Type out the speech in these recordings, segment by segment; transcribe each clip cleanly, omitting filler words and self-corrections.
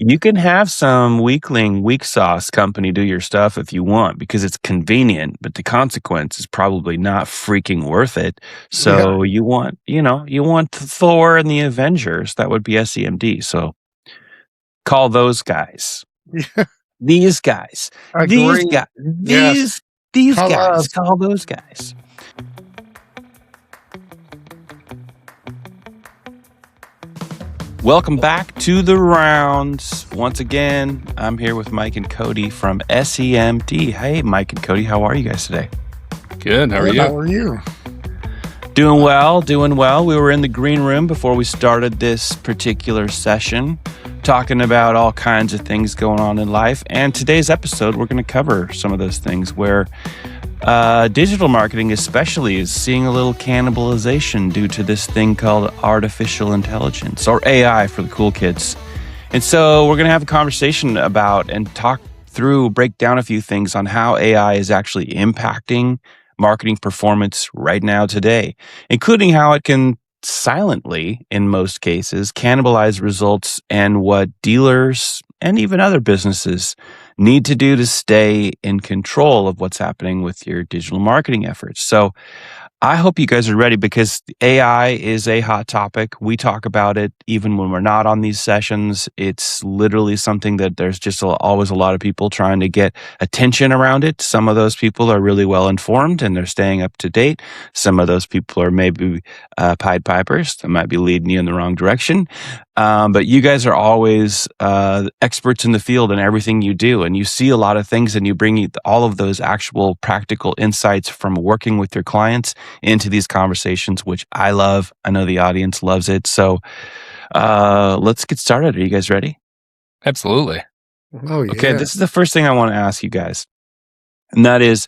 You can have some weakling, weak sauce company do your stuff if you want because it's convenient, but the consequence is probably not freaking worth it. Yeah. So you want Thor and the Avengers. That would be SEMD. So call those guys. These guys. These Agree. guys. Yes. These Call guys. us. Call those guys. Welcome back to the rounds. Once again, I'm here with Mike and Cody from SEMD. Hey, Mike and Cody, how are you guys today? Good. How are Good, you? How are you? Doing well, doing well. We were in the green room before we started this particular session, talking about all kinds of things going on in life. And today's episode, we're going to cover some of those things where digital marketing especially is seeing a little cannibalization due to this thing called artificial intelligence, or AI for the cool kids. And so we're going to have a conversation about and break down a few things on how AI is actually impacting marketing performance right now today, including how it can silently, in most cases, cannibalize results and what dealers and even other businesses need to do to stay in control of what's happening with your digital marketing efforts. So I hope you guys are ready because AI is a hot topic. We talk about it even when we're not on these sessions. It's literally something that there's just always a lot of people trying to get attention around it. Some of those people are really well informed and they're staying up to date. Some of those people are maybe Pied Pipers that might be leading you in the wrong direction. But you guys are always experts in the field in everything you do, and you see a lot of things, and you bring all of those actual practical insights from working with your clients into these conversations, which I love. I know the audience loves it. So let's get started. Are you guys ready? Absolutely. Oh, yeah. Okay, this is the first thing I want to ask you guys, and that is,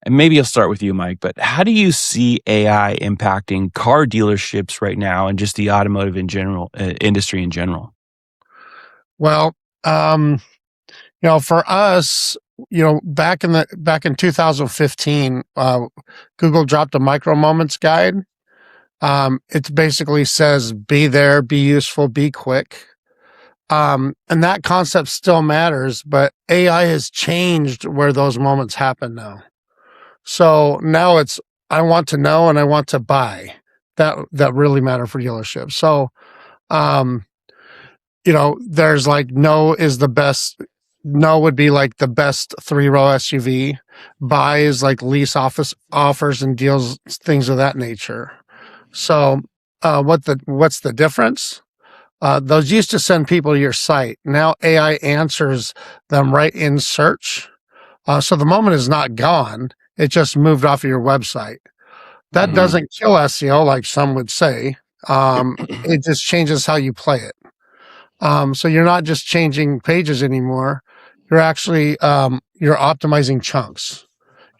and maybe I'll start with you, Mike, but how do you see AI impacting car dealerships right now and just the automotive in general, industry in general? Well, for us, back in 2015, Google dropped a micro moments guide. It basically says, be there, be useful, be quick. And that concept still matters, but AI has changed where those moments happen now. So now it's, I want to know and I want to buy that really matter for dealerships. So, there's like no would be like the best 3-row SUV. Buy is like lease offers and deals, things of that nature. So, what's the difference? Those used to send people to your site. Now AI answers them right in search. So the moment is not gone. It just moved off of your website. That doesn't kill SEO like some would say. It just changes how you play it. So you're not just changing pages anymore. You're actually, you're optimizing chunks.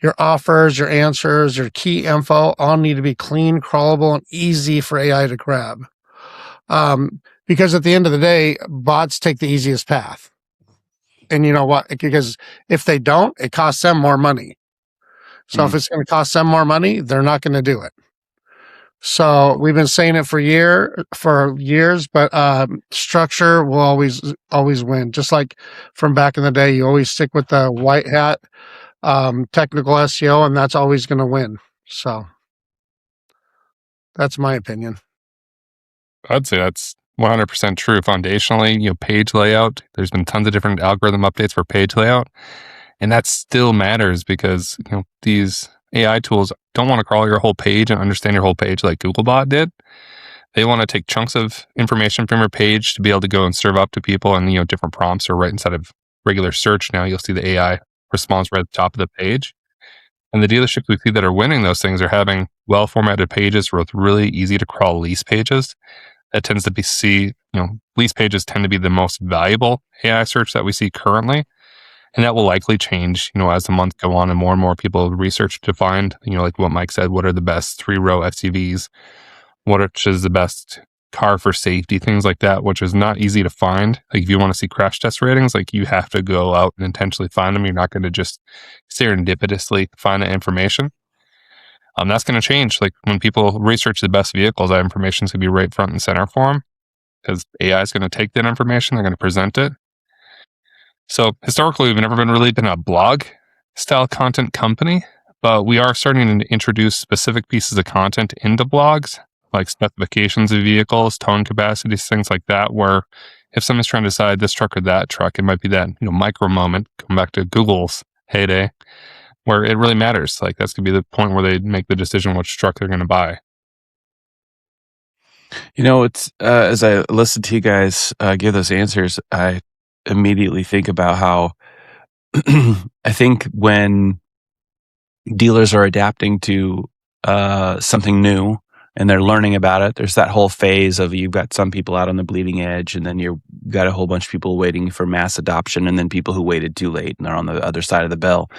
Your offers, your answers, your key info all need to be clean, crawlable, and easy for AI to grab. Because at the end of the day, bots take the easiest path. And you know what? Because if they don't, it costs them more money. So if it's going to cost them more money, they're not going to do it. So we've been saying it for years, but structure will always win. Just like from back in the day, you always stick with the white hat, technical SEO, and that's always going to win. So that's my opinion. I'd say that's 100% true. Foundationally, page layout, there's been tons of different algorithm updates for page layout. And that still matters because, these AI tools don't want to crawl your whole page and understand your whole page like Googlebot did. They want to take chunks of information from your page to be able to go and serve up to people, and, different prompts are right inside of regular search. Now you'll see the AI response right at the top of the page. And the dealerships we see that are winning those things are having well-formatted pages with really easy to crawl lease pages. That tends to be lease pages tend to be the most valuable AI search that we see currently. And that will likely change, as the months go on and more people research to find, like what Mike said, what are the best 3-row SUVs, which is the best car for safety, things like that, which is not easy to find. Like if you want to see crash test ratings, like you have to go out and intentionally find them. You're not going to just serendipitously find that information. That's going to change. Like when people research the best vehicles, that information is going to be right front and center for them because AI is going to take that information, they're going to present it, So historically, we've never really been a blog style content company, but we are starting to introduce specific pieces of content into blogs, like specifications of vehicles, towing capacities, things like that, where if someone's trying to decide this truck or that truck, it might be that, micro moment, going back to Google's heyday, where it really matters. Like that's going to be the point where they make the decision which truck they're going to buy. It's as I listen to you guys give those answers, I immediately think about how I think when dealers are adapting to something new and they're learning about it, there's that whole phase of you've got some people out on the bleeding edge, and then you've got a whole bunch of people waiting for mass adoption, and then people who waited too late and they're on the other side of the bell.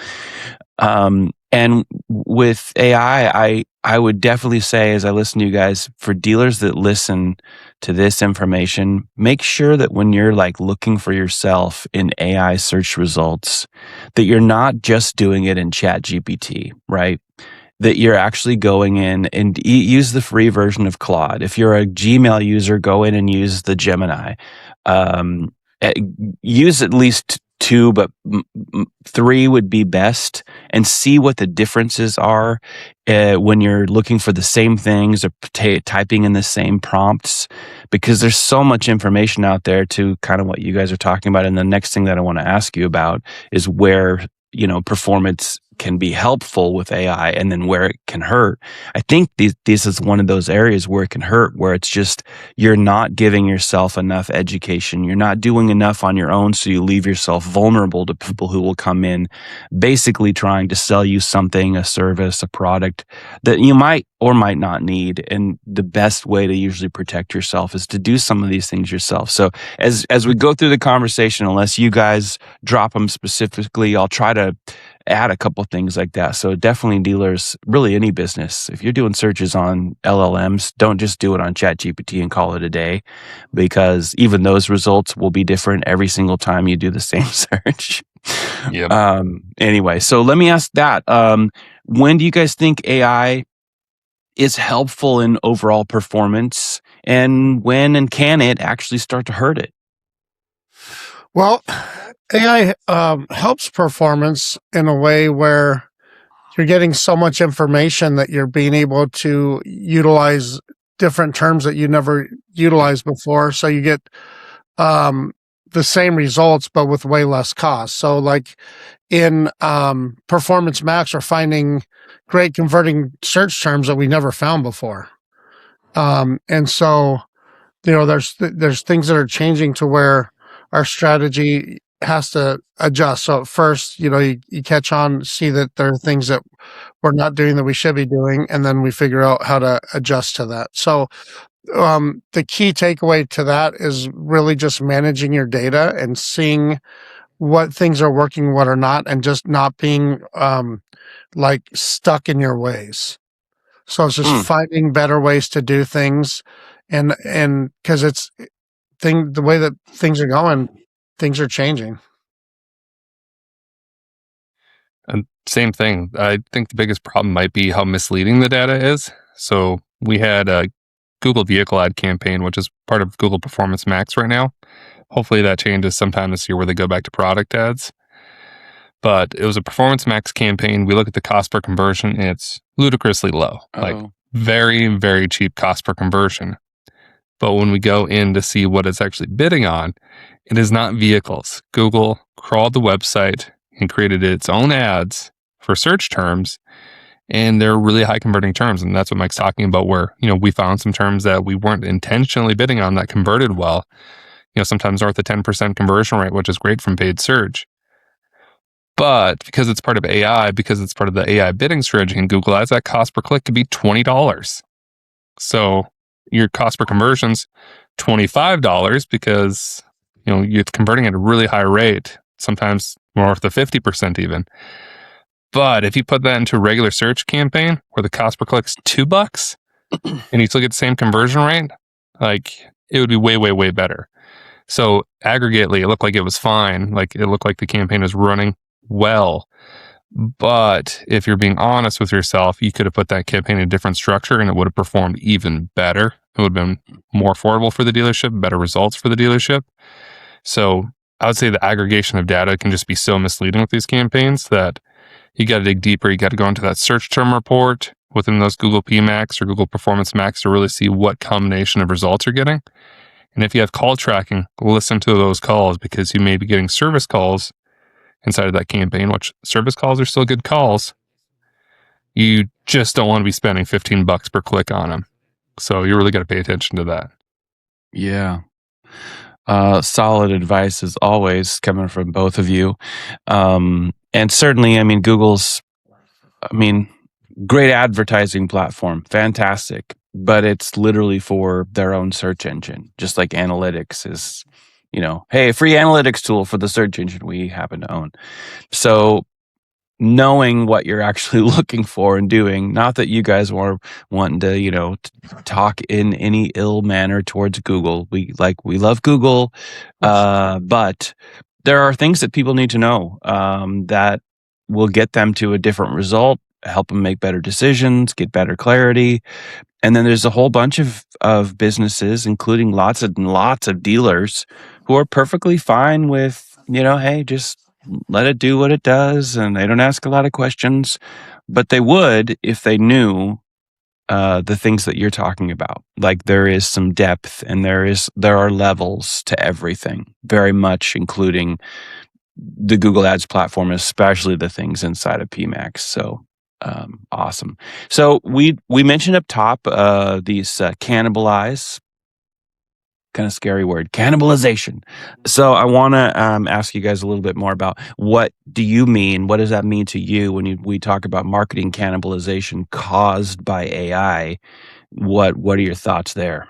And with AI, I would definitely say, as I listen to you guys, for dealers that listen to this information, make sure that when you're like looking for yourself in AI search results, that you're not just doing it in ChatGPT, right? That you're actually going in and use the free version of Claude. If you're a Gmail user, go in and use the Gemini. Use at least 2, but 3 would be best, and see what the differences are when you're looking for the same things or typing in the same prompts, because there's so much information out there to kind of what you guys are talking about. And the next thing that I want to ask you about is where, performance can be helpful with AI and then where it can hurt. I think this is one of those areas where it can hurt, where it's just you're not giving yourself enough education. You're not doing enough on your own, so you leave yourself vulnerable to people who will come in basically trying to sell you something, a service, a product that you might or might not need. And the best way to usually protect yourself is to do some of these things yourself. So as we go through the conversation, unless you guys drop them specifically, I'll try to add a couple things like that. So definitely dealers, really any business, if you're doing searches on LLMs, don't just do it on ChatGPT and call it a day, because even those results will be different every single time you do the same search. Yep. Anyway, so let me ask that. When do you guys think AI is helpful in overall performance, and when and can it actually start to hurt it? Well, AI helps performance in a way where you're getting so much information that you're being able to utilize different terms that you never utilized before. So you get the same results, but with way less cost. So like in Performance Max, we're finding great converting search terms that we never found before. And so, there's things that are changing to where our strategy has to adjust. So at first, you catch on, see that there are things that we're not doing that we should be doing, and then we figure out how to adjust to that. So the key takeaway to that is really just managing your data and seeing what things are working, what are not, and just not being like stuck in your ways. So it's just finding better ways to do things, and because the way that things are going, things are changing. And same thing. I think the biggest problem might be how misleading the data is. So we had a Google vehicle ad campaign, which is part of Google Performance Max right now. Hopefully that changes sometime this year where they go back to product ads. But it was a Performance Max campaign. We look at the cost per conversion, and it's ludicrously low. Like very, very cheap cost per conversion. But when we go in to see what it's actually bidding on, it is not vehicles. Google crawled the website and created its own ads for search terms, and they're really high converting terms. And that's what Mike's talking about, where, we found some terms that we weren't intentionally bidding on that converted well, sometimes north of 10% conversion rate, which is great from paid search. But because it's part of AI, because it's part of the AI bidding strategy in Google Ads, that cost per click could be $20. So your cost per conversion's $25 because, you're converting at a really high rate, sometimes north of 50% even. But if you put that into a regular search campaign where the cost per click's $2 and you still get the same conversion rate, like it would be way, way, way better. So aggregately, it looked like it was fine. Like it looked like the campaign was running well. But if you're being honest with yourself, you could have put that campaign in a different structure and it would have performed even better. It would have been more affordable for the dealership, better results for the dealership. So I would say the aggregation of data can just be so misleading with these campaigns that you got to dig deeper. You got to go into that search term report within those Google PMax or Google Performance Max to really see what combination of results you're getting. And if you have call tracking, listen to those calls, because you may be getting service calls inside of that campaign, which service calls are still good calls. You just don't want to be spending $15 per click on them. So you really got to pay attention to that. Yeah. Solid advice as always coming from both of you. And certainly, I mean, Google's, great advertising platform, fantastic, but it's literally for their own search engine, just like analytics is, hey, a free analytics tool for the search engine we happen to own. So knowing what you're actually looking for and doing, not that you guys were wanting to, talk in any ill manner towards Google. We love Google, but there are things that people need to know that will get them to a different result, help them make better decisions, get better clarity. And then there's a whole bunch of businesses, including lots and lots of dealers, who are perfectly fine with, hey, just let it do what it does, and they don't ask a lot of questions, but they would if they knew the things that you're talking about. Like, there is some depth, and there are levels to everything, very much including the Google Ads platform, especially the things inside of PMax. So awesome. So we mentioned up top these cannibalize. Kind of scary word, cannibalization. So I want to ask you guys a little bit more about, what do you mean? What does that mean to you when we talk about marketing cannibalization caused by AI? What are your thoughts there?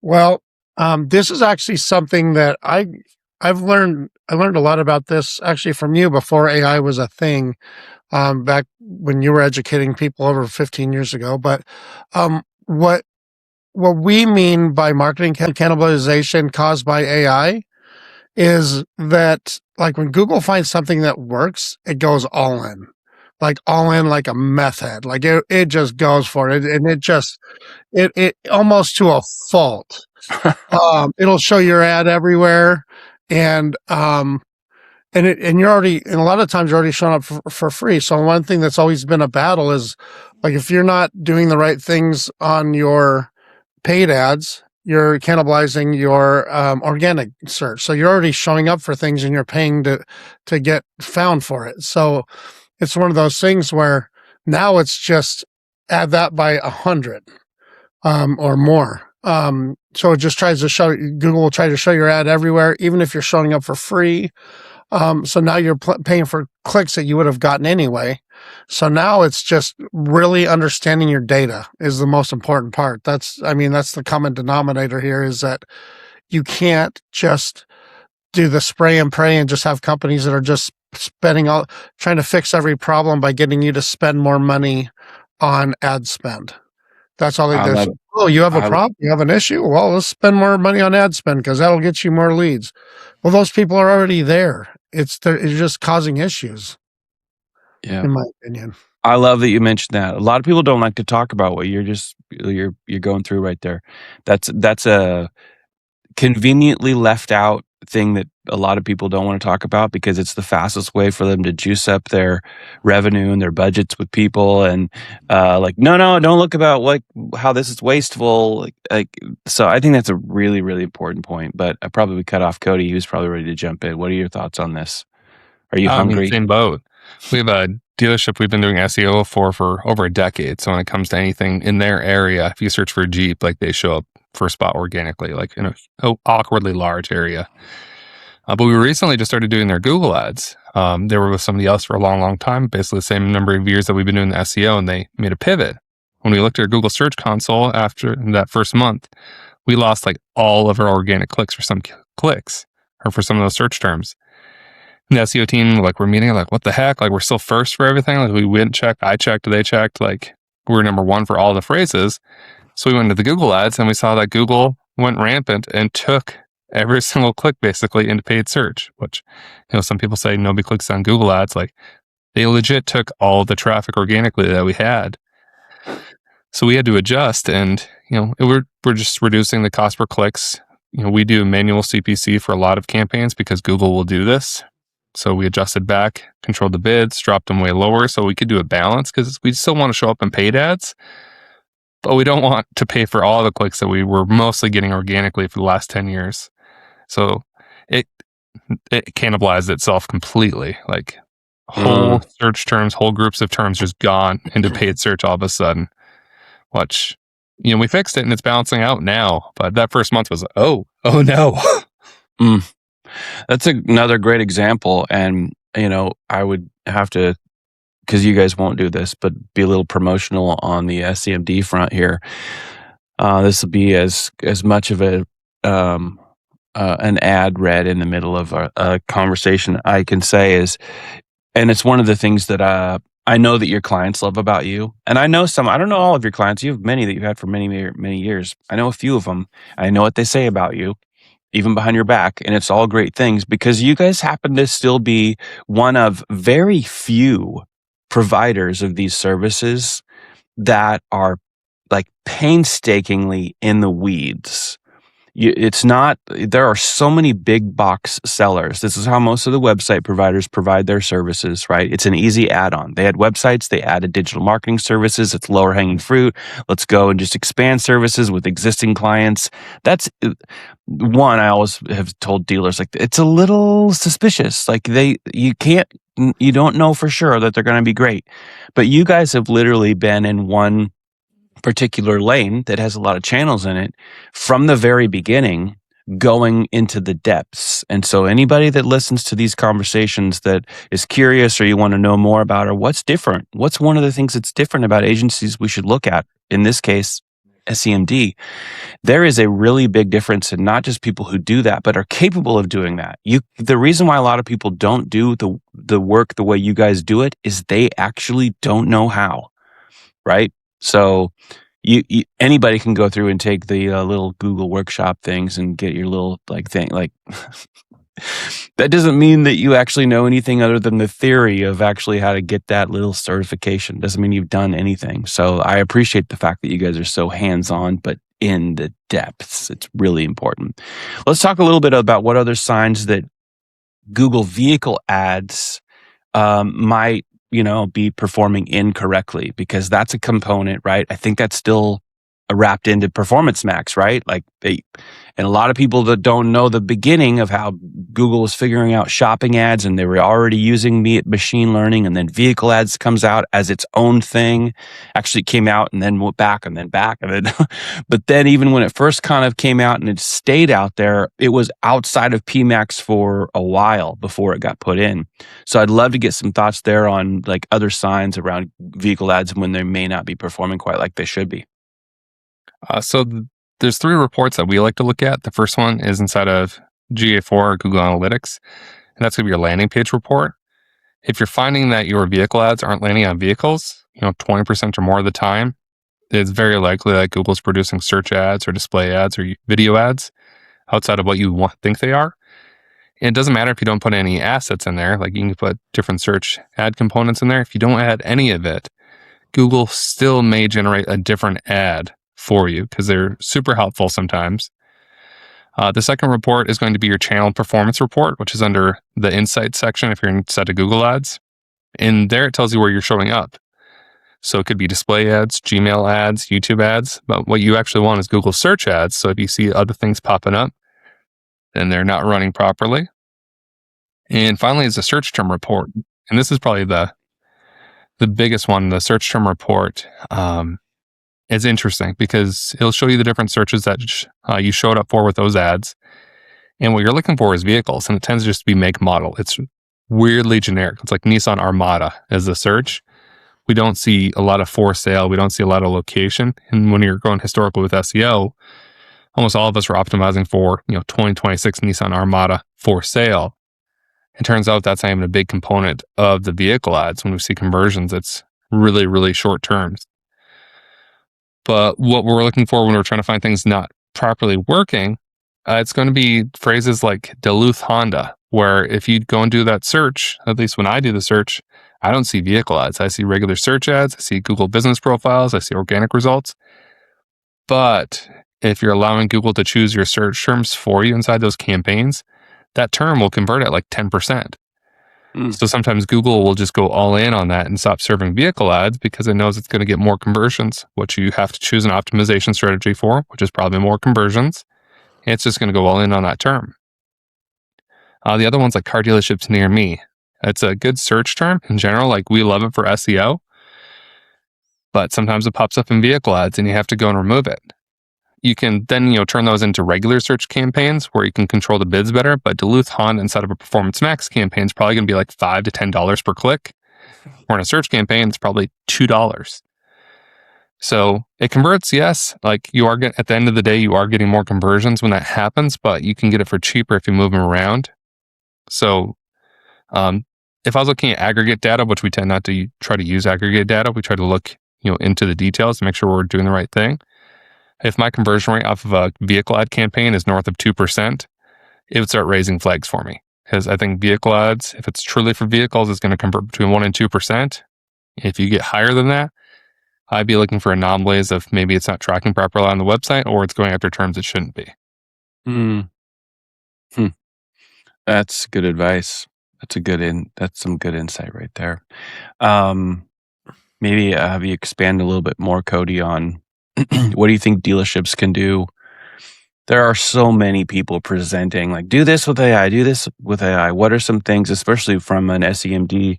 Well, this is actually something that I've learned. I learned a lot about this actually from you before AI was a thing, back when you were educating people over 15 years ago. But what we mean by marketing cannibalization caused by AI is that, like, when Google finds something that works, it goes all in, like a meth head. Like it just goes for it, and it almost to a fault. It'll show your ad everywhere, and you're already, and a lot of times you're already showing up for free. So one thing that's always been a battle is, like, if you're not doing the right things on your paid ads, you're cannibalizing your organic search. So you're already showing up for things, and you're paying to get found for it. So it's one of those things where now it's just add that by 100 or more. So it just tries to show, Google will try to show your ad everywhere, even if you're showing up for free. So now you're paying for clicks that you would have gotten anyway. So now it's just really understanding your data is the most important part. That's the common denominator here, is that you can't just do the spray and pray and just have companies that are just trying to fix every problem by getting you to spend more money on ad spend. That's all they do. Oh, you have a problem? You have an issue? Well, let's spend more money on ad spend because that'll get you more leads. Well, those people are already there. It's just causing issues. Yeah, in my opinion. I love that you mentioned that. A lot of people don't like to talk about what you're going through right there. That's a conveniently left out thing that a lot of people don't want to talk about, because it's the fastest way for them to juice up their revenue and their budgets with people. And no, don't look about how this is wasteful. So I think that's a really, really important point. But I probably would cut off Cody. He was probably ready to jump in. What are your thoughts on this? Are you hungry? Same boat. We have a dealership we've been doing SEO for over a decade. So when it comes to anything in their area, if you search for a Jeep, like, they show up first spot organically, like in a awkwardly large area. But we recently just started doing their Google ads. They were with somebody else for a long, long time, basically the same number of years that we've been doing the SEO, and they made a pivot. When we looked at our Google Search Console after that first month, we lost like all of our organic clicks for some clicks, or for some of those search terms. And the SEO team, like, we're meeting, like, what the heck? Like, we're still first for everything. Like, we went, checked, I checked, they checked. Like, we're number one for all the phrases. So we went to the Google ads, and we saw that Google went rampant and took every single click basically into paid search, which, some people say nobody clicks on Google ads. Like, they legit took all the traffic organically that we had. So we had to adjust, and, we're just reducing the cost per clicks we do manual CPC for a lot of campaigns because Google will do this. So we adjusted back, controlled the bids, dropped them way lower so we could do a balance because we still want to show up in paid ads, but we don't want to pay for all the clicks that we were mostly getting organically for the last 10 years. So it cannibalized itself completely. Like whole search terms, whole groups of terms just gone into paid search all of a sudden. Which, we fixed it and it's balancing out now. But that first month was, oh no. That's another great example. And, I would have to, because you guys won't do this, but be a little promotional on the SEMD front here. This will be as much of an ad read in the middle of a conversation I can say is, and it's one of the things that I know that your clients love about you. And I know I don't know all of your clients. You have many that you've had for many, many years. I know a few of them. I know what they say about you, even behind your back. And it's all great things because you guys happen to still be one of very few providers of these services that are like painstakingly in the weeds. There are so many big box sellers. This is how most of the website providers provide their services, right? It's an easy add-on. They had websites, they added digital marketing services. It's lower hanging fruit. Let's go and just expand services with existing clients. That's one. I always have told dealers, like, it's a little suspicious. Like you don't know for sure that they're going to be great, but you guys have literally been in one particular lane that has a lot of channels in it from the very beginning, going into the depths. And so anybody that listens to these conversations that is curious or you want to know more about, or what's different, what's one of the things that's different about agencies we should look at, in this case, SEMD, there is a really big difference in not just people who do that, but are capable of doing that. The reason why a lot of people don't do the work the way you guys do it is they actually don't know how, right? So anybody can go through and take the little Google workshop things and get your little thing. That doesn't mean that you actually know anything other than the theory of actually how to get that little certification. Doesn't mean you've done anything. So I appreciate the fact that you guys are so hands-on, but in the depths. It's really important. Let's talk a little bit about what other signs that Google vehicle ads might be performing incorrectly, because that's a component, right? I think that's still wrapped into Performance Max, right? And a lot of people that don't know the beginning of how Google was figuring out shopping ads, and they were already using machine learning, and then vehicle ads comes out as its own thing. Actually came out and then went back and then back. And then, but then even when it first kind of came out and it stayed out there, it was outside of PMax for a while before it got put in. So I'd love to get some thoughts there on other signs around vehicle ads and when they may not be performing quite like they should be. There's 3 reports that we like to look at. The first one is inside of GA4 or Google Analytics, and that's going to be your landing page report. If you're finding that your vehicle ads aren't landing on vehicles, 20% or more of the time, it's very likely that Google's producing search ads or display ads or video ads outside of what you think they are. And it doesn't matter if you don't put any assets in there. Like, you can put different search ad components in there. If you don't add any of it, Google still may generate a different ad for you because they're super helpful sometimes. The second report is going to be your channel performance report, which is under the insights section if you're inside of Google ads. And there it tells you where you're showing up. So it could be display ads, Gmail ads, YouTube ads, but what you actually want is Google search ads. So if you see other things popping up, then they're not running properly. And finally is the search term report. And this is probably the biggest one, the search term report. It's interesting because it'll show you the different searches that you showed up for with those ads. And what you're looking for is vehicles, and it tends to just be make model. It's weirdly generic. It's like Nissan Armada as the search. We don't see a lot of for sale. We don't see a lot of location. And when you're going historical with SEO, almost all of us were optimizing for 2026 Nissan Armada for sale. It turns out that's not even a big component of the vehicle ads. When we see conversions, it's really, really short terms. But what we're looking for when we're trying to find things not properly working, it's going to be phrases like Duluth Honda, where if you go and do that search, at least when I do the search, I don't see vehicle ads. I see regular search ads. I see Google business profiles. I see organic results. But if you're allowing Google to choose your search terms for you inside those campaigns, that term will convert at like 10%. So sometimes Google will just go all in on that and stop serving vehicle ads because it knows it's going to get more conversions, which you have to choose an optimization strategy for, which is probably more conversions. And it's just going to go all in on that term. The other one's like car dealerships near me. It's a good search term in general. Like we love it for SEO, but sometimes it pops up in vehicle ads and you have to go and remove it. You can then, turn those into regular search campaigns where you can control the bids better, but Duluth Honda inside of a Performance Max campaign is probably going to be like $5 to $10 per click. Or in a search campaign, it's probably $2. So it converts, yes. Like you are getting, at the end of the day, you are getting more conversions when that happens, but you can get it for cheaper if you move them around. So if I was looking at aggregate data, which we tend not to try to use aggregate data, we try to look, into the details to make sure we're doing the right thing. If my conversion rate off of a vehicle ad campaign is north of 2%, it would start raising flags for me. Because I think vehicle ads, if it's truly for vehicles, is going to convert between 1% and 2%. If you get higher than that, I'd be looking for anomalies of maybe it's not tracking properly on the website or it's going after terms it shouldn't be. That's good advice. That's some good insight right there. Maybe have you expand a little bit more, Cody, on what do you think dealerships can do? There are so many people presenting like, do this with AI, do this with AI. What are some things, especially from an SEMD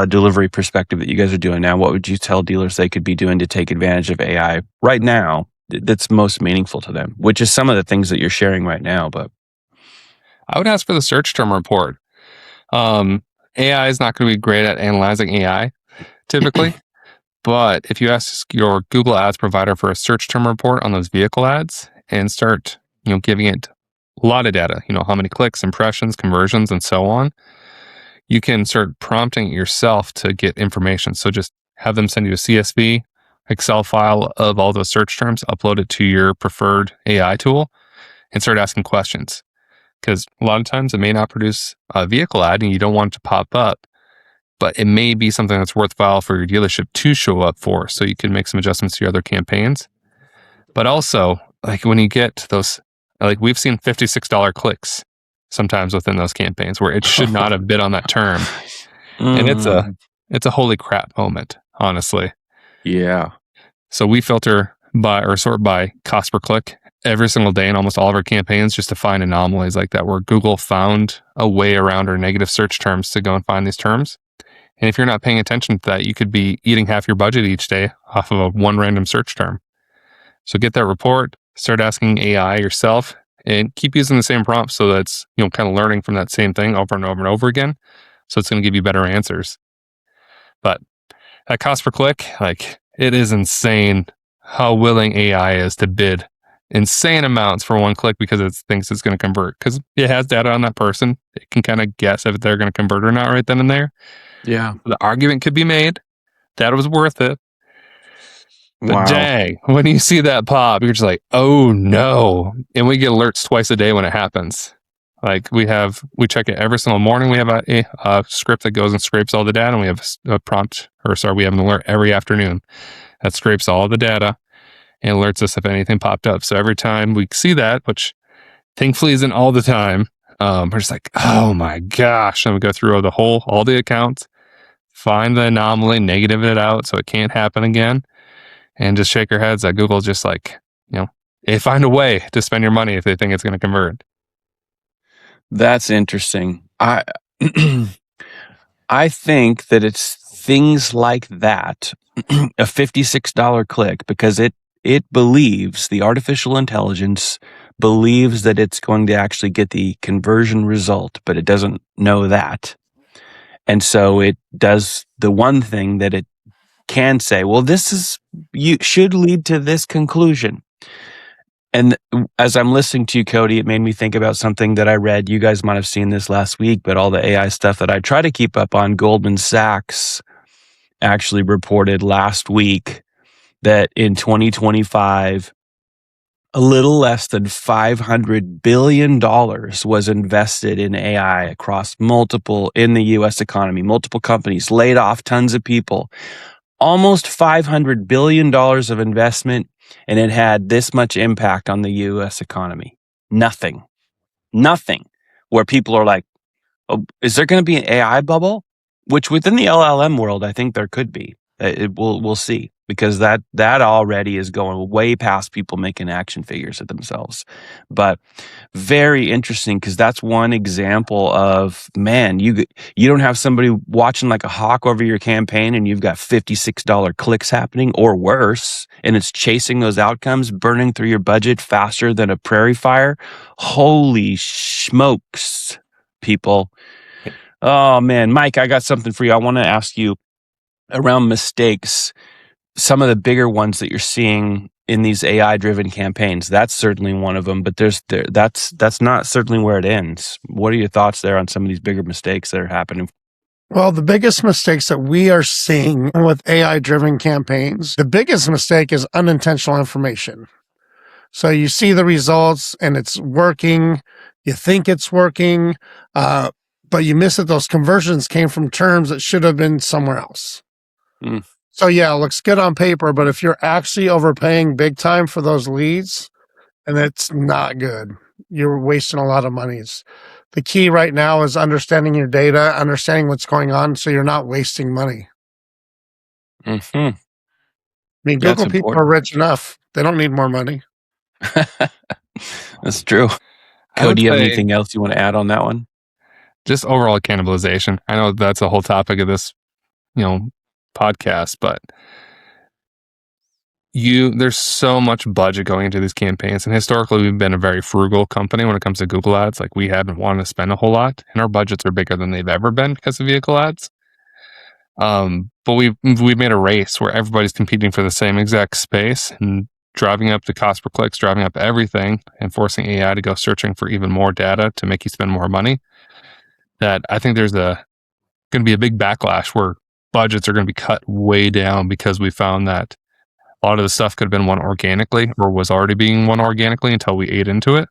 delivery perspective that you guys are doing now? What would you tell dealers they could be doing to take advantage of AI right now that's most meaningful to them, which is some of the things that you're sharing right now? But I would ask for the search term report. AI is not going to be great at analyzing AI typically. But if you ask your Google Ads provider for a search term report on those vehicle ads and start, giving it a lot of data, how many clicks, impressions, conversions, and so on, you can start prompting it yourself to get information. So just have them send you a CSV, Excel file of all those search terms, upload it to your preferred AI tool, and start asking questions. Because a lot of times it may not produce a vehicle ad and you don't want it to pop up, but it may be something that's worthwhile for your dealership to show up for, so you can make some adjustments to your other campaigns. But also, like when you get those, like we've seen $56 clicks sometimes within those campaigns where it should not have bid on that term. And it's a holy crap moment, honestly. Yeah. So we filter by or sort by cost per click every single day in almost all of our campaigns just to find anomalies like that where Google found a way around our negative search terms to go and find these terms. And if you're not paying attention to that, you could be eating half your budget each day off of one random search term. So get that report, start asking AI yourself, and keep using the same prompts so that it's, kind of learning from that same thing over and over and over again. So it's going to give you better answers. But at cost per click, like it is insane how willing AI is to bid insane amounts for one click because it thinks it's going to convert. Because it has data on that person. It can kind of guess if they're going to convert or not right then and there. Yeah. The argument could be made that it was worth it. But Wow. dang, when you see that pop, you're just like, oh no. And we get alerts twice a day when it happens. Like we check it every single morning. We have a script that goes and scrapes all the data, and we have we have an alert every afternoon that scrapes all the data and alerts us if anything popped up. So every time we see that, which thankfully isn't all the time, we're just like, oh my gosh. And we go through all the accounts, find the anomaly, negative it out so it can't happen again, and just shake our heads that Google's just like, they find a way to spend your money if they think it's going to convert. That's interesting. I think that it's things like that, a $56 click, because it believes, the artificial intelligence believes that it's going to actually get the conversion result, but it doesn't know that. And so it does the one thing that it can say, well, you should lead to this conclusion. And as I'm listening to you, Cody, it made me think about something that I read. You guys might have seen this last week, but all the AI stuff that I try to keep up on, Goldman Sachs actually reported last week that in 2025, a little less than $500 billion was invested in AI across in the U.S. economy. Multiple companies laid off tons of people. Almost $500 billion of investment and it had this much impact on the US economy. Nothing. Where people are like, oh, is there going to be an AI bubble? Which within the LLM world, I think there could be. We'll see, because that already is going way past people making action figures of themselves. But very interesting, because that's one example of, man, you don't have somebody watching like a hawk over your campaign, and you've got $56 clicks happening or worse, and it's chasing those outcomes, burning through your budget faster than a prairie fire. Holy smokes, people. Oh man, Mike, I got something for you. I want to ask you around mistakes, some of the bigger ones that you're seeing in these AI driven campaigns. That's certainly one of them, but that's not certainly where it ends. What are your thoughts there on some of these bigger mistakes that are happening? Well, the biggest mistakes that we are seeing with AI driven campaigns, the biggest mistake is unintentional information. So you see the results and it's working, you think it's working, but you miss that those conversions came from terms that should have been somewhere else. Mm. So yeah, it looks good on paper, but if you're actually overpaying big time for those leads, and it's not good, you're wasting a lot of monies. The key right now is understanding your data, understanding what's going on, so you're not wasting money. Mm-hmm. I mean, That's Google people important. are rich enough. They don't need more money. That's true. I would Cody, do you have say anything else you want to add on that one? just overall cannibalization. I know that's a whole topic of this, podcast, but there's so much budget going into these campaigns, and historically we've been a very frugal company when it comes to Google ads. Like, we hadn't wanted to spend a whole lot, and our budgets are bigger than they've ever been because of vehicle ads. But we've made a race where everybody's competing for the same exact space and driving up the cost per clicks, driving up everything, and forcing AI to go searching for even more data to make you spend more money. That I think there's going to be a big backlash where budgets are going to be cut way down, because we found that a lot of the stuff could have been won organically, or was already being won organically until we ate into it.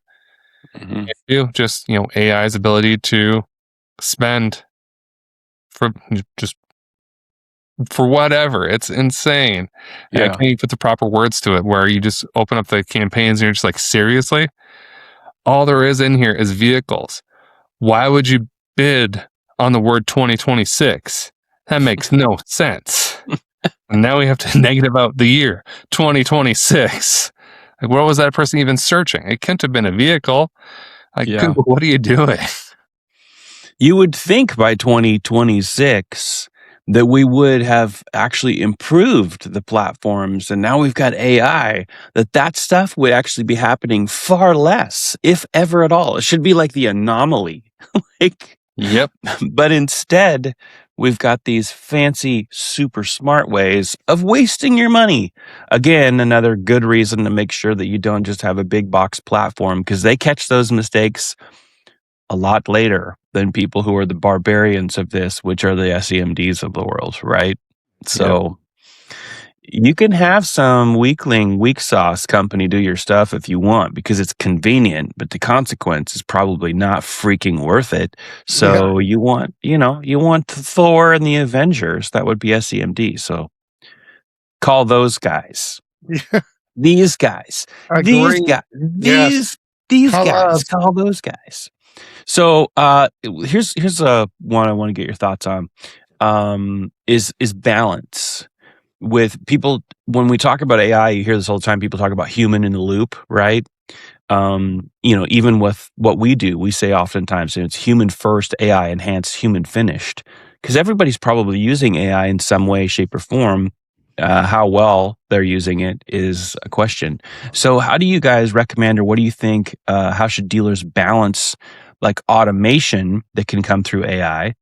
Mm-hmm. Just AI's ability to spend for whatever. It's insane. And I can't even put the proper words to it, where you just open up the campaigns and you're just like, seriously? All there is in here is vehicles. Why would you bid on the word 2026? That makes no sense. And now we have to negative out the year 2026. Like, what was that person even searching? It couldn't have been a vehicle. Like, Google, what are you doing? You would think by 2026 that we would have actually improved the platforms, and now we've got AI, that stuff would actually be happening far less, if ever at all. It should be like the anomaly. Yep. But instead, we've got these fancy, super smart ways of wasting your money. Again, another good reason to make sure that you don't just have a big box platform, because they catch those mistakes a lot later than people who are the barbarians of this, which are the SEMDs of the world, right? So you can have some weak sauce company do your stuff if you want, because it's convenient, but the consequence is probably not freaking worth it. So you want Thor and the Avengers. That would be SEMD. So call those guys. These guys. These guys. These guys. Call those guys. So here's one I want to get your thoughts on. Is balance. With people, when we talk about AI, you hear this all the time. People talk about human in the loop, right? Even with what we do, we say oftentimes it's human first, AI enhanced, human finished, because everybody's probably using AI in some way, shape, or form. How well they're using it is a question. So how do you guys recommend, or what do you think, how should dealers balance like automation that can come through AI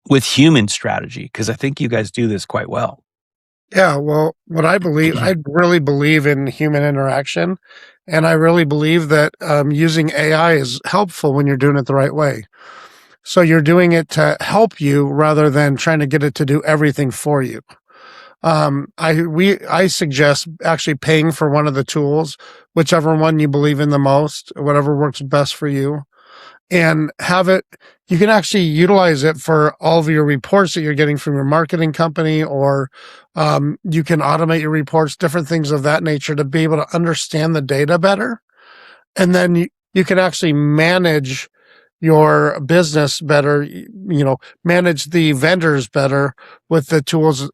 with human strategy? Because I think you guys do this quite well. Yeah, well, what I really believe in human interaction, and I really believe that using AI is helpful when you're doing it the right way. So you're doing it to help you rather than trying to get it to do everything for you. I suggest actually paying for one of the tools, whichever one you believe in the most, whatever works best for you, and have it. You can actually utilize it for all of your reports that you're getting from your marketing company, or you can automate your reports, different things of that nature, to be able to understand the data better. And then you can actually manage your business better, manage the vendors better with the tools,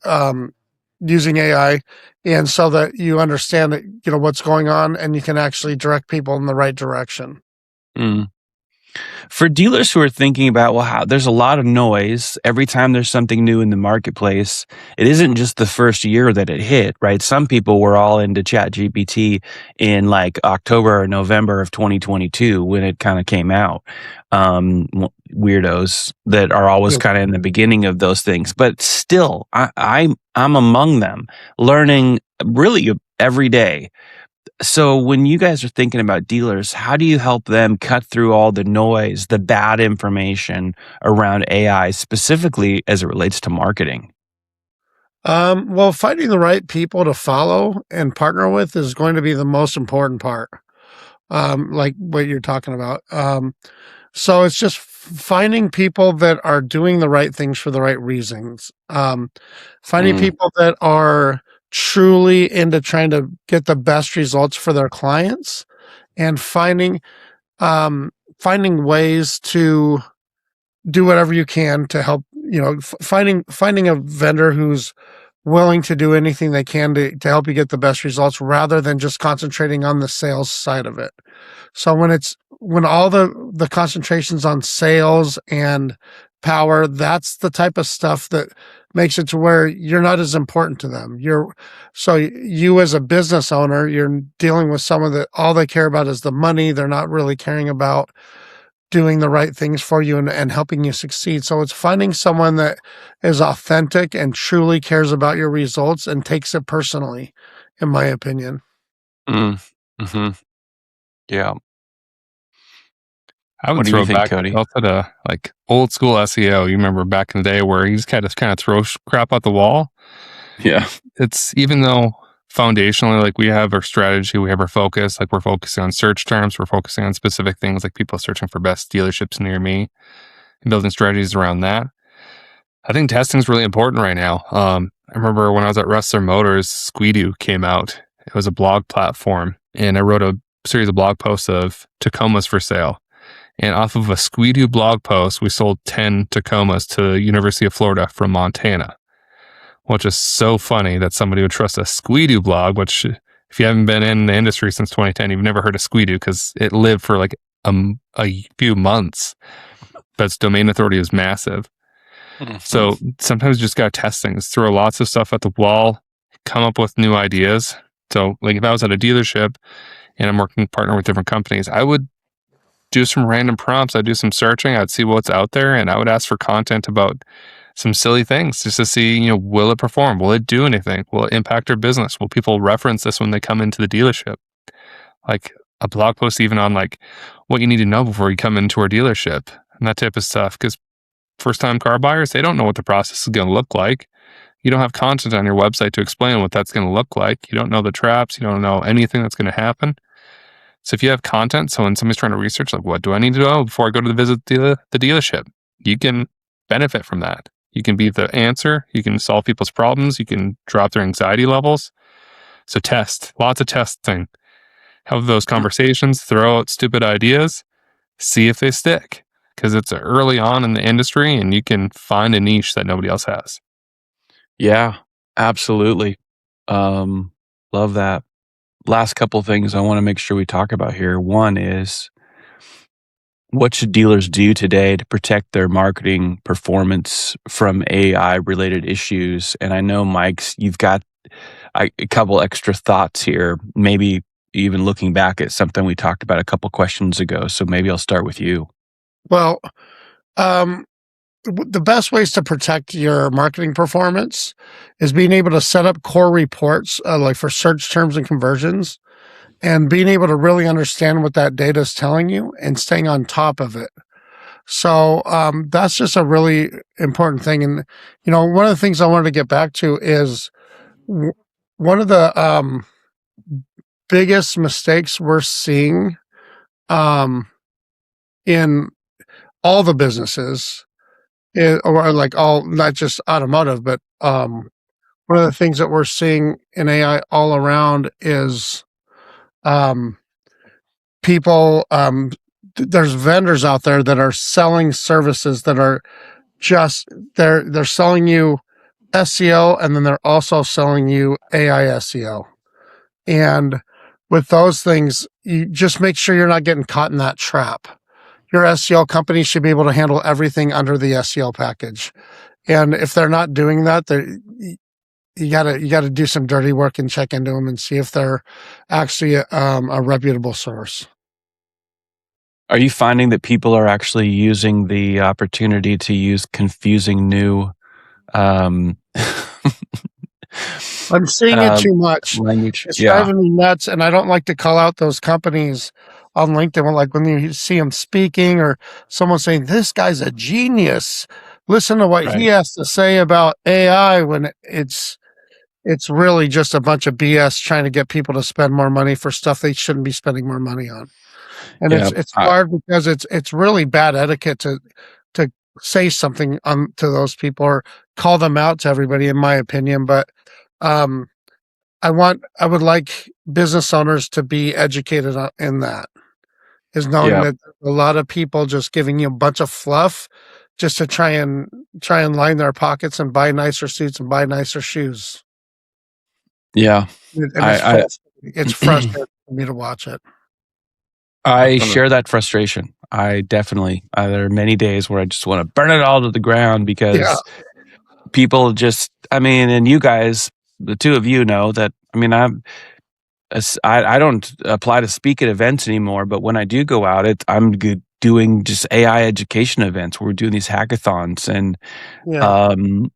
using AI, and so that you understand that, what's going on, and you can actually direct people in the right direction. Mm. For dealers who are thinking about, well, there's a lot of noise every time there's something new in the marketplace. It isn't just the first year that it hit, right? Some people were all into ChatGPT in like October or November of 2022 when it kind of came out. Weirdos that are always kind of in the beginning of those things, but still, I'm among them, learning really every day. So when you guys are thinking about dealers, how do you help them cut through all the noise, the bad information around AI, specifically as it relates to marketing? Well, finding the right people to follow and partner with is going to be the most important part. Like what you're talking about. So it's just finding people that are doing the right things for the right reasons. Finding Mm, people that are truly into trying to get the best results for their clients, and finding ways to do whatever you can to help, finding a vendor who's willing to do anything they can to help you get the best results, rather than just concentrating on the sales side of it. So when all the concentrations on sales and power, that's the type of stuff that makes it to where you're not as important to them. You as a business owner, you're dealing with someone that all they care about is the money. They're not really caring about doing the right things for you and helping you succeed. So it's finding someone that is authentic and truly cares about your results and takes it personally, in my opinion. mm, hmm. Yeah. I would What do you throw think, back Cody? also to like old school SEO. You remember back in the day where you just kind of throw crap out the wall. Yeah. It's even though foundationally, like we have our strategy, we have our focus, like we're focusing on search terms, we're focusing on specific things like people searching for best dealerships near me and building strategies around that. I think testing is really important right now. I remember when I was at Rustler Motors, Squidoo came out. It was a blog platform, and I wrote a series of blog posts of Tacomas for sale. And off of a Squidoo blog post, we sold 10 Tacomas to the University of Florida from Montana, which is so funny that somebody would trust a Squidoo blog, which if you haven't been in the industry since 2010, you've never heard of Squidoo because it lived for like a few months, but its domain authority is massive. So sometimes you just got to test things, throw lots of stuff at the wall, come up with new ideas. So like if I was at a dealership and I'm working partner with different companies, I would do some random prompts. I'd do some searching. I'd see what's out there, and I would ask for content about some silly things just to see, will it perform? Will it do anything? Will it impact our business? Will people reference this when they come into the dealership? Like a blog post even on like what you need to know before you come into our dealership and that type of stuff. Because first time car buyers, they don't know what the process is going to look like. You don't have content on your website to explain what that's going to look like. You don't know the traps. You don't know anything that's going to happen. So if you have content, so when somebody's trying to research, like, what do I need to know before I go to visit the dealership? You can benefit from that. You can be the answer. You can solve people's problems. You can drop their anxiety levels. So test, lots of testing. Have those conversations, throw out stupid ideas, see if they stick. Because it's early on in the industry and you can find a niche that nobody else has. Yeah, absolutely. Love that. Last couple things I want to make sure we talk about here. One is, what should dealers do today to protect their marketing performance from AI related issues? And I know, Mike's, you've got a couple extra thoughts here, maybe even looking back at something we talked about a couple questions ago. So maybe I'll start with you. Well, um, the best ways to protect your marketing performance is being able to set up core reports, like for search terms and conversions, and being able to really understand what that data is telling you and staying on top of it. So that's just a really important thing. And one of the things I wanted to get back to is one of the biggest mistakes we're seeing, um, in all the businesses, or like all, not just automotive, but one of the things that we're seeing in AI all around is people. There's vendors out there that are selling services that are just they're selling you SEO, and then they're also selling you AI SEO. And with those things, you just make sure you're not getting caught in that trap. Your SEO company should be able to handle everything under the SEO package. And if they're not doing that, you gotta do some dirty work and check into them and see if they're actually a reputable source. Are you finding that people are actually using the opportunity to use confusing new um, I'm seeing it too much. language? It's Yeah, driving me nuts, and I don't like to call out those companies on LinkedIn. Like when you see them speaking or someone saying, "This guy's a genius. Listen to what he right. has to say about AI," when it's really just a bunch of BS trying to get people to spend more money for stuff they shouldn't be spending more money on. And Yeah, it's hard because it's really bad etiquette to say something to those people or call them out to everybody, in my opinion. But um, I would like business owners to be educated in that, is knowing yeah, that a lot of people just giving you a bunch of fluff just to try and line their pockets and buy nicer suits and buy nicer shoes. yeah. And I it's frustrating for me to watch it. I share that frustration. I definitely. There are many days where I just want to burn it all to the ground Yeah, because people just. I mean, and you guys, the two of you know that. I mean, I don't apply to speak at events anymore, but when I do go out, I'm doing just AI education events where we're doing these hackathons, and yeah, um,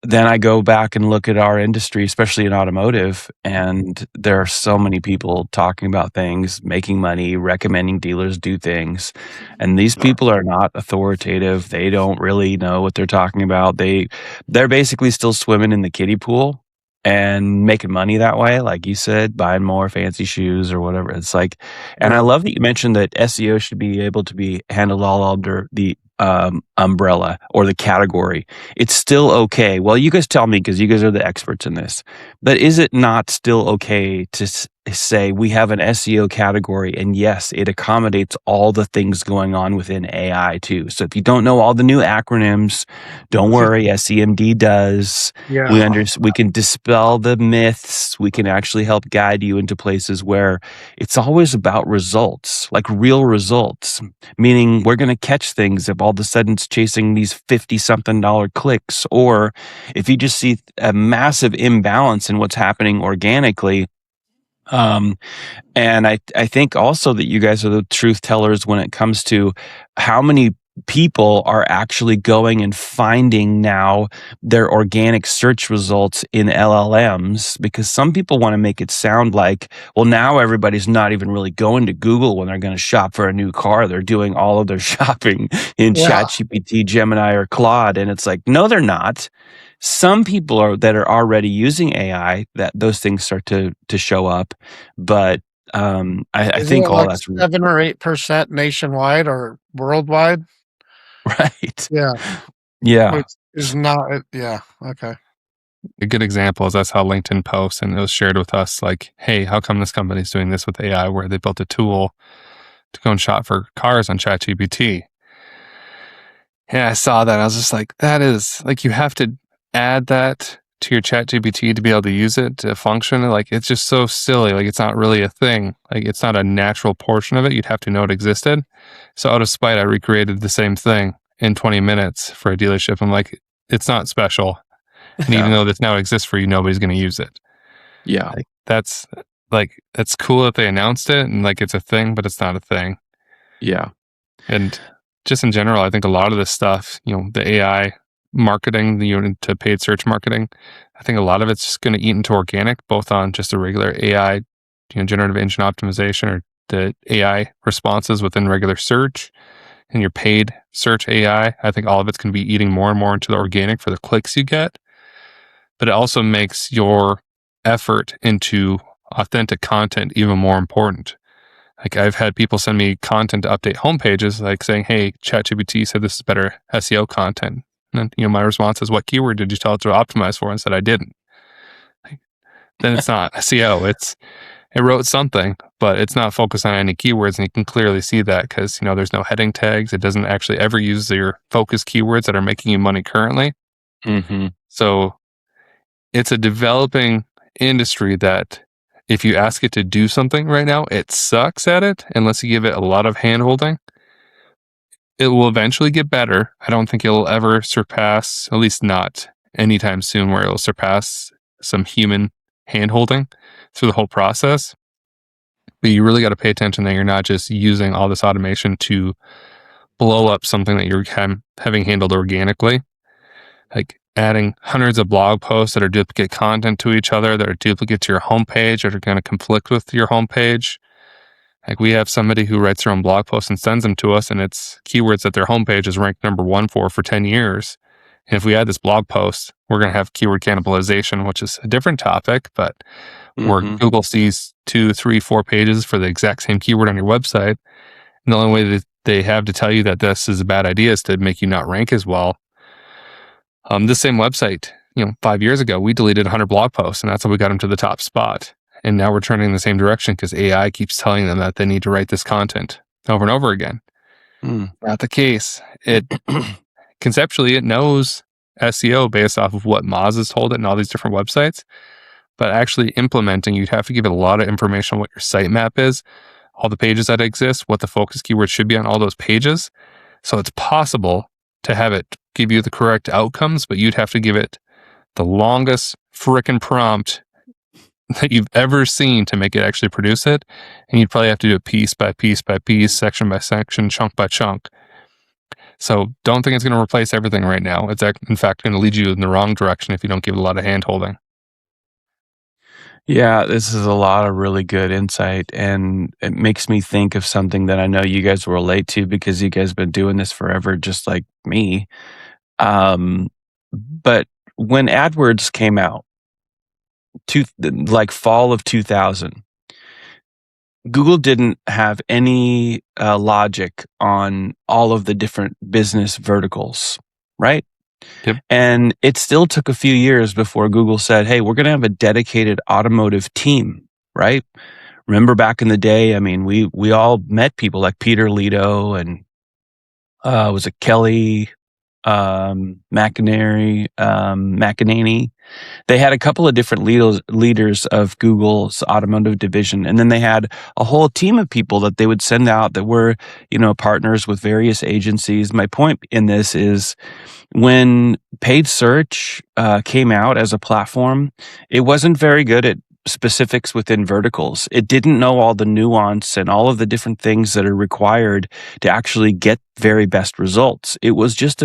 then I go back and look at our industry, especially in automotive, and there are so many people talking about things, making money, recommending dealers do things, and these people are not authoritative. They don't really know what they're talking about. They're basically still swimming in the kiddie pool and making money that way, like you said, buying more fancy shoes or whatever. It's like, and I yeah, love that you mentioned that SEO should be able to be handled all under the umbrella or the category. It's still okay. Well, you guys tell me because you guys are the experts in this. But is it not still okay to say we have an SEO category, and yes, it accommodates all the things going on within AI too? So if you don't know all the new acronyms, don't worry. SEMD does. yeah. We can dispel the myths. We can actually help guide you into places where it's always about results, like real results. Meaning we're going to catch things if all of a sudden it's chasing these 50 something dollar clicks, or if you just see a massive imbalance in what's happening organically. Um, and I think also that you guys are the truth tellers when it comes to how many people are actually going and finding now their organic search results in LLMs, because some people want to make it sound like, well, now everybody's not even really going to Google when they're going to shop for a new car. They're doing all of their shopping in Yeah. ChatGPT, Gemini, or Claude. And it's like, no, they're not. Some people that are already using AI, that those things start to show up. But I Isn't think it all like that's 7 or 8% nationwide or worldwide? right. Yeah, Yeah. which is not. Yeah, okay. A good example is that's how LinkedIn posts, and it was shared with us like, hey, how come this company's doing this with AI, where they built a tool to go and shop for cars on ChatGPT. And I saw that, and I was just like, that is like, you have to add that to your ChatGPT to be able to use it to function. Like, it's just so silly. Like, it's not really a thing. Like, it's not a natural portion of it. You'd have to know it existed. So out of spite, I recreated the same thing in 20 minutes for a dealership. I'm like, it's not special. And even Yeah. though this now exists for you, nobody's going to use it. Yeah. That's that's cool that they announced it and like it's a thing, but it's not a thing. Yeah. And just in general, I think a lot of this stuff, the AI marketing, to paid search marketing, I think a lot of it's just going to eat into organic, both on just a regular AI, generative engine optimization, or the AI responses within regular search and your paid search AI. I think all of it's going to be eating more and more into the organic for the clicks you get. But it also makes your effort into authentic content even more important. Like I've had people send me content to update homepages, like saying, "Hey, ChatGPT said this is better SEO content." And then, my response is, "What keyword did you tell it to optimize for?" And said, "I didn't." Like, then it's not SEO. It wrote something, but it's not focused on any keywords, and you can clearly see that because there's no heading tags. It doesn't actually ever use your focus keywords that are making you money currently. Mm-hmm. So it's a developing industry that if you ask it to do something right now, it sucks at it unless you give it a lot of hand-holding. It will eventually get better. I don't think it'll ever surpass, at least not anytime soon, where it'll surpass some human hand-holding through the whole process. But you really got to pay attention that you're not just using all this automation to blow up something that you're having handled organically. Like adding hundreds of blog posts that are duplicate content to each other, that are duplicate to your homepage, that are going to conflict with your homepage. Like we have somebody who writes their own blog posts and sends them to us, and it's keywords that their homepage is ranked number 1 for 10 years. And if we add this blog post, we're going to have keyword cannibalization, which is a different topic, but where Google sees 2, 3, 4 pages for the exact same keyword on your website. And the only way that they have to tell you that this is a bad idea is to make you not rank as well. This same website, 5 years ago, we deleted 100 blog posts, and that's how we got them to the top spot. And now we're trending in the same direction because AI keeps telling them that they need to write this content over and over again. Not the case. It conceptually, it knows SEO based off of what Moz has told it and all these different websites. But actually implementing, you'd have to give it a lot of information on what your sitemap is, all the pages that exist, what the focus keywords should be on all those pages. So it's possible to have it give you the correct outcomes, but you'd have to give it the longest frickin' prompt that you've ever seen to make it actually produce it. And you'd probably have to do it piece by piece by piece, section by section, chunk by chunk. So don't think it's going to replace everything right now. It's in fact going to lead you in the wrong direction if you don't give it a lot of hand holding. Yeah, this is a lot of really good insight, and it makes me think of something that I know you guys will relate to because you guys have been doing this forever, just like me. But when AdWords came out, like fall of 2000, Google didn't have any logic on all of the different business verticals, right? Yep. And it still took a few years before Google said, hey, we're going to have a dedicated automotive team, right? Remember back in the day, I mean, we all met people like Peter Lito and was it Kelly McEnany? They had a couple of different leaders of Google's automotive division. And then they had a whole team of people that they would send out that were, partners with various agencies. My point in this is when paid search came out as a platform, it wasn't very good at specifics within verticals. It didn't know all the nuance and all of the different things that are required to actually get very best results. It was just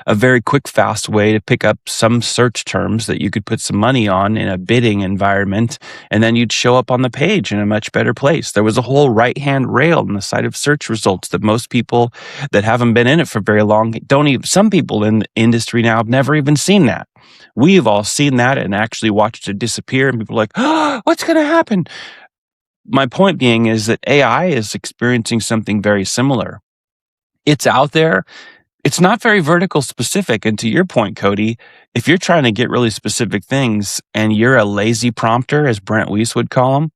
a very quick, fast way to pick up some search terms that you could put some money on in a bidding environment, and then you'd show up on the page in a much better place. There was a whole right-hand rail on the side of search results that most people that haven't been in it for very long some people in the industry now have never even seen that. We've all seen that and actually watched it disappear, and people are like, oh, what's going to happen? My point being is that AI is experiencing something very similar. It's out there. It's not very vertical specific. And to your point, Cody, if you're trying to get really specific things and you're a lazy prompter, as Brent Weiss would call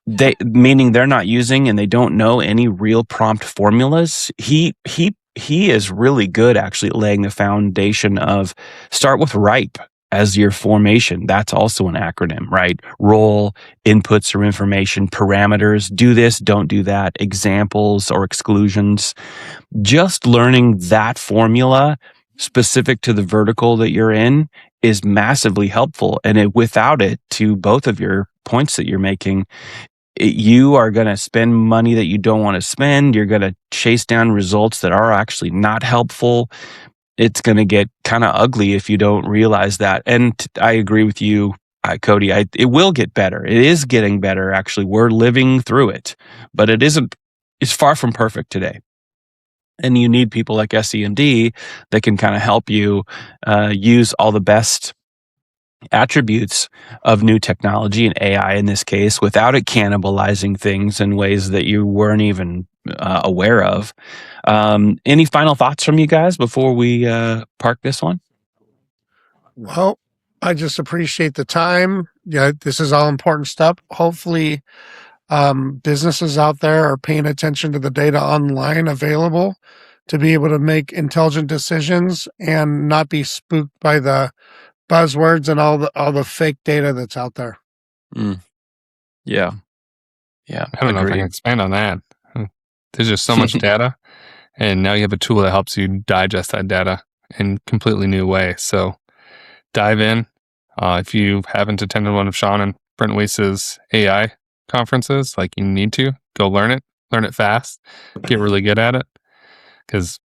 them, meaning they're not using and they don't know any real prompt formulas, he is really good actually at laying the foundation of start with RIPE as your formation. That's also an acronym, right? Role, inputs or information, parameters, do this, don't do that, examples or exclusions. Just learning that formula specific to the vertical that you're in is massively helpful. And without it, to both of your points that you're making, you are going to spend money that you don't want to spend. You're going to chase down results that are actually not helpful. It's going to get kind of ugly if you don't realize that. And I agree with you, Cody. It will get better. It is getting better, actually. We're living through it, but it's far from perfect today. And you need people like SEMD that can kind of help you use all the best attributes of new technology and AI in this case without it cannibalizing things in ways that you weren't even aware of. Any final thoughts from you guys before we park this one? Well, I just appreciate the time. Yeah, this is all important stuff. Hopefully, businesses out there are paying attention to the data online available to be able to make intelligent decisions and not be spooked by the buzzwords and all the fake data that's out there. Yeah. I don't know if I can expand on that. There's just so much data, and now you have a tool that helps you digest that data in a completely new way. So dive in. If you haven't attended one of Sean and Brent Weiss's AI conferences, like, you need to go learn it fast, get really good at it, because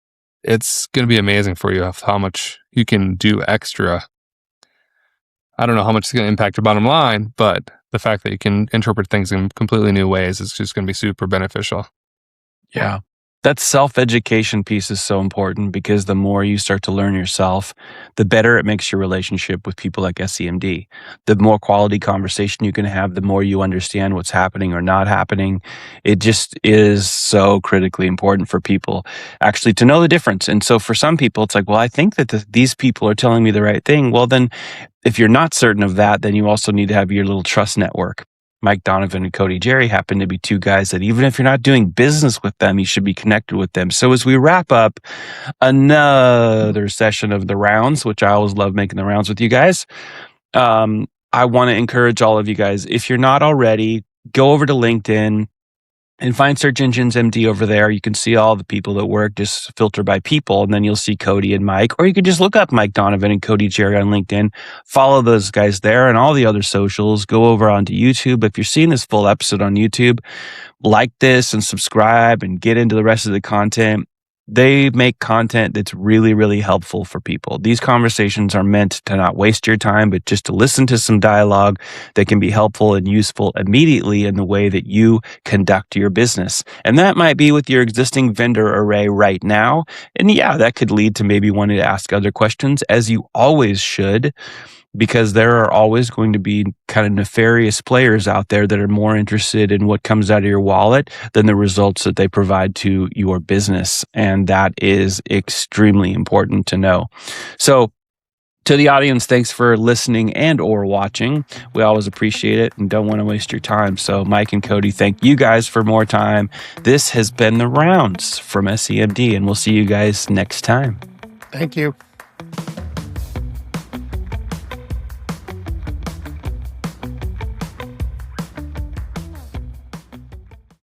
it's going to be amazing for you of how much you can do extra. I don't know how much it's going to impact your bottom line, but the fact that you can interpret things in completely new ways is just going to be super beneficial. Yeah. That self-education piece is so important, because the more you start to learn yourself, the better it makes your relationship with people like SEMD. The more quality conversation you can have, the more you understand what's happening or not happening. It just is so critically important for people actually to know the difference. And so for some people, it's like, well, I think that these people are telling me the right thing. Well, then if you're not certain of that, then you also need to have your little trust network. Mike Donovan and Cody Jerry happen to be two guys that even if you're not doing business with them, you should be connected with them. So as we wrap up another session of the rounds, which I always love making the rounds with you guys, I want to encourage all of you guys, if you're not already, go over to LinkedIn and find Search Engines MD over there. You can see all the people that work, just filter by people, and then you'll see Cody and Mike. Or you could just look up Mike Donovan and Cody Jerry on LinkedIn. Follow those guys there and all the other socials. Go over onto YouTube. If you're seeing this full episode on YouTube, like this and subscribe and get into the rest of the content. They make content that's really, really helpful for people. These conversations are meant to not waste your time, but just to listen to some dialogue that can be helpful and useful immediately in the way that you conduct your business. And that might be with your existing vendor array right now. And yeah, that could lead to maybe wanting to ask other questions, as you always should, because there are always going to be kind of nefarious players out there that are more interested in what comes out of your wallet than the results that they provide to your business. And that is extremely important to know. So to the audience, thanks for listening and or watching. We always appreciate it and don't want to waste your time. So Mike and Cody, thank you guys for more time. This has been The Rounds from SEMD, and we'll see you guys next time. Thank you.